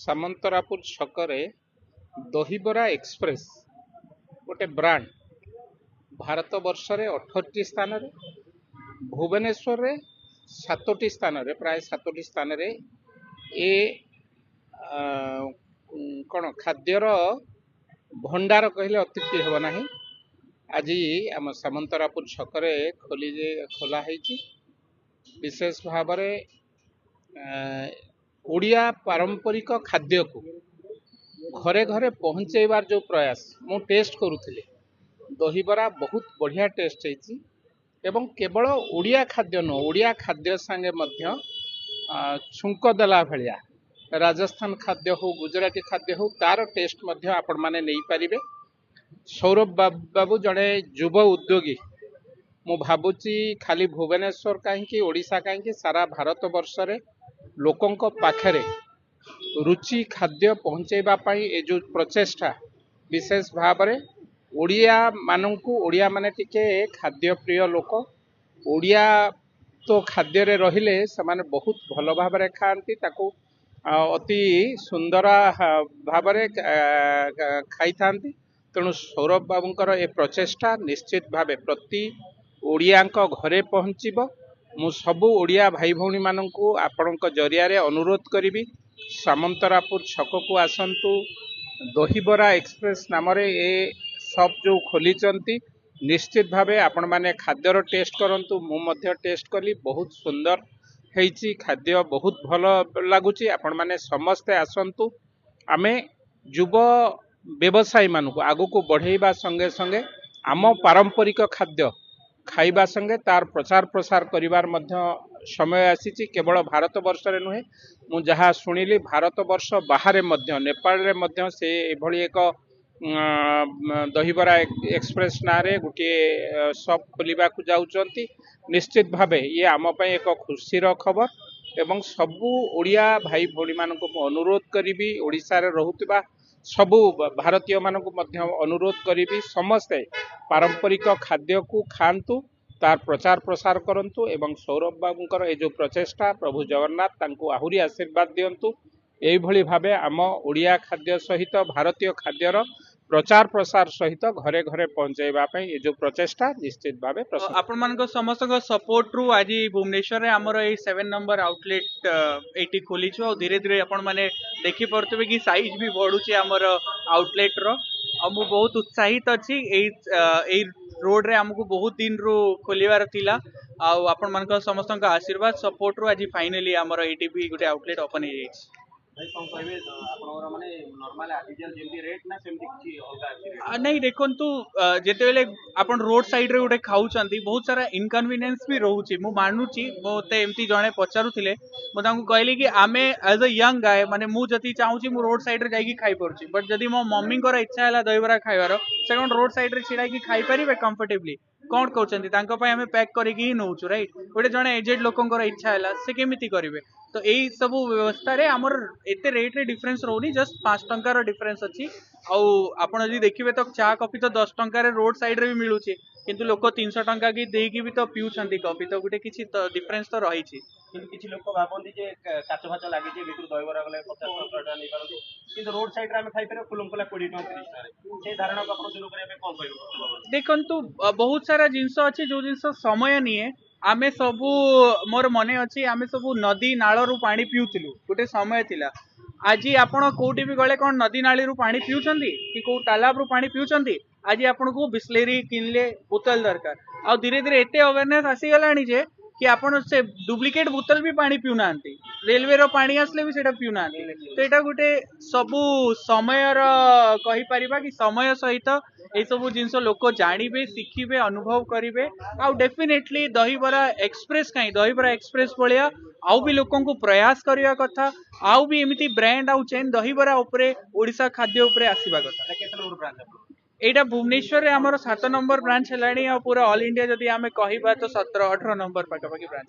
सामंतरापुर छकरे दहीबरा express गोटे brand Bharat वर्ष रे 18 स्थान रे भुवनेश्वर रे 7टी स्थान रे प्राय 7टी स्थान रे ए कौन खाद्यर भंडार कहले अत्युक्ति हेब नाही। आज आम सामंतरापुर छकरे खोला है विशेष भाव ओडिया पारंपरिक खाद्य को घरे घरे पहुंचेबार जो प्रयास मु टेस्ट करुले दहीबरा बहुत बढ़िया टेस्ट है एवं केवल ओडिया खाद्य नुह ओडिया खाद्य संगे मध्य छुंक देला भलिया राजस्थान खाद्य हो गुजराती खाद्य हो तार टेस्ट मध्य आपण माने नहीं पारिबे। सौरभ बाबू जड़े युव उद्योगी मु भावुची खाली भुवनेश्वर कहीं ओडिशा कहीं सारा भारत वर्ष रे लोकों पाखरे रुचि खाद्य पहुँचेबा पाई ए जो प्रचेष्टा विशेष भाव में ओडिया मानू ओडिया माने टिके खाद्य प्रिय लोक ओडिया तो खाद्य रे रहिले समान बहुत भल भाव में खाती ताकू अति सुंदर भाव में खाई था। तेणु सौरभ बाबूंकर ए प्रचेष्टा निश्चित भावे प्रति ओडिया घरे पहुँचब। मु सबु ओडिया भाई भौणी मानू आपण जरिया अनुरोध करी सामंतरापुर छक को आसतु दहीबरा एक्सप्रेस नाम ए सब जो खोली निश्चित भावे आपण माने खाद्यर टेस्ट करंतु मु मध्य टेस्ट कली बहुत सुंदर हेची खाद्य बहुत भल लगुच। आपण माने समस्ते आसतु आमे युव व्यवसायी मानू आगु को बढ़ेबा संगे संगे आम पारंपरिक खाद्य खाइबा संगे तार प्रचार प्रसार करिवार मध्य समय आसीची। केवल भारत वर्ष रे नुहे मु जहाँ शुणिली भारत वर्ष बाहर मध्य नेपाल रे मध्य से एभली एक दहीबरा एक्सप्रेस ना रे गोटे शॉप खोलिबा को जाउचंती। निश्चित भावे ये आम पई एक खुशीर खबर एवं सबु ओडिया भाई भौणी मानक अनुरोध करी ओडिशा रे रहुतिबा सबु भारतीय मानक मध्य अनुरोध करी समस्ते पारंपरिक खाद्य को खातु तार प्रचार प्रसार करंतु एवं सौरभ बाबूंकर ए जो प्रचेष्टा प्रभु जगन्नाथ तांको आहुरी आशीर्वाद दियंतु। एई भली भावे आम ओडिया खाद्य सहित भारतीय खाद्यर प्रचार प्रसार सहित घरे घरे पहुंचाइबा पई ए जो प्रचेष्टा निश्चित भावे आपण मानको समस्त सपोर्ट रु आज भुवनेश्वर रे हमर ए 7 नंबर आउटलेट एटी खोली छु और धीरे धीरे आपण माने देखि परतबे कि साइज भी बढ़ुची हमर आउटलेट रो मु बहुत उत्साहित अछि ए रोड रे हमको बहुत दिन रो खोलिवार थिला आपण मानको समस्त आशीर्वाद सपोर्ट रु आज फाइनली हमर एटी भी गुटे आउटलेट ओपन हे जाइछ। नहीं देखु जिते आप रोड साइड रे गोटे खाऊँ बहुत सारा इनकनविनियंस भी रोचे मु मानुची मत एमती जड़े पचारूले मुझे कहली कि आमे एज अ यंग गाय माने मु जति चाहूँ मु रोड साइड रे जाइए खाई पार्टी बट जदि मो मम्मी इच्छा है दहीबरा खाइबार से कौन रोड साइड रे छिड़ा खाई पारे कंफर्टेबली कौन कहते आम पैक करके नौ राइट गोटे जड़े एजेड लोकर इच्छा है से केमी करेंगे तो यही सब व्यवस्था रे आमर एते रेट रे डिफरेंस रोनी जस्ट 5 टंका रो डिफरेंस अछि आपण जदि देखिबे तो चा कॉफी तो 10 टंका रे रोड साइड रे भी मिलुची किंतु लोक 300 टंका की देकी भी तो पिउछंती कॉफी तो गुटे किछि तो डिफरेंस तो रही छी किंतु किछि लोक भाबंती जे काचो भाचो लागि जे भितर दहीबरा गले 50 टका नै पारंती किंतु रोड साइड रे हम खाइ फेर कुलुमकुला 20 टका 30 टका से धारणा को आपण दुनो करे कोन कहबो देखंतु बहुत सारा जिंस अछि जो जिंस समय निये आमे सबू मोर मने अच्छी आमे सबू नदी नालू पानी पिउतिलु गोटे समय थिला आज आपण कोठी भी गले कौन नदी नाली रू पानी पिउछंती कि को तालाब रू पानी पिउछंती आज आपण को बिस्लेरी किनले बोतल दरकार आ धीरे धीरे एते अवेयरनेस आसी गलानी जे कि आपण से डुप्लिकेट बोतल भी पानी पिउ नांती रेलवे रो पानी आसले भी सेटा पिउ नांती तो एटा गोटे सबू समय कहि परिबा कि समय सहित ये सब जिनस लोक जानवे शिखिबे अनुभव करेंगे आउ डेफिनेटली दहीबरा एक्सप्रेस कहीं दहीबरा एक्सप्रेस भाया आउ भी लोकों को प्रयास करने कथा आउ भी एमती ब्रांड आउ चेन दहीबरा उपरे ओडिशा खाद्य उपरे आसीबा कथा। एटा भुवनेश्वर रे हमर 7 नंबर ब्रांच हेलानी आ पूरा ऑल इंडिया जदि आमे कहिबा तो 17-18 नंबर पाखापाखि ब्रांच।